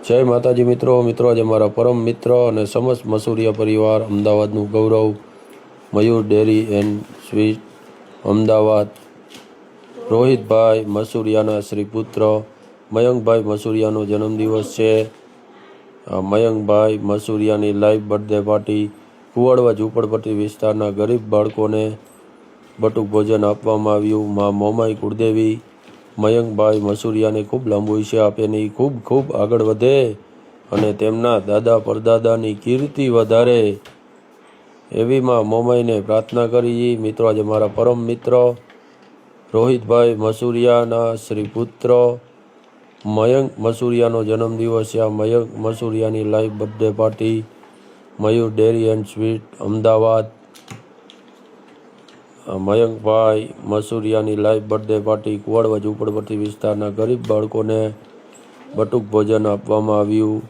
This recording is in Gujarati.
જય માતાજી મિત્રો આજે મારા પરમ મિત્ર અને સમસ્ત મસૂરિયા પરિવાર અમદાવાદનું ગૌરવ મયુર ડેરી એન્ડ સ્વીટ અમદાવાદ રોહિતભાઈ મસૂરિયાના શ્રી પુત્ર મયંકભાઈ મસૂરિયાનો જન્મદિવસ છે. મયંકભાઈ મસૂરિયાની લાઈવ બર્થડે પાર્ટી કુવાડવા ઝૂંપડપટ્ટી વિસ્તારના ગરીબ બાળકોને બટુક ભોજન આપવામાં આવ્યું. મા મોમાઈ કુળદેવી મયંકભાઈ મસૂરિયાને ખૂબ લાંબુ આયુષ્ય આપે ને ખૂબ ખૂબ આગળ વધે અને તેમના દાદા પરદાદાની કીર્તિ વધારે એવી મા મોમાઈને પ્રાર્થના કરી. મિત્રો આજે મારા પરમ મિત્ર રોહિતભાઈ મસૂરિયાના શ્રી પુત્ર મયંક મસૂરિયાનો જન્મદિવસ છે. આ મયંક મસૂરિયાની live birthday party Mayur dairy and sweet Ahmedabad. મયંકભાઈ મસૂરિયાની લાઈવ બર્થડે પાર્ટી કુવાડવા ઝૂંપડપટ્ટી વિસ્તારના ગરીબ બાળકોને બટુક ભોજન આપવામાં આવ્યું.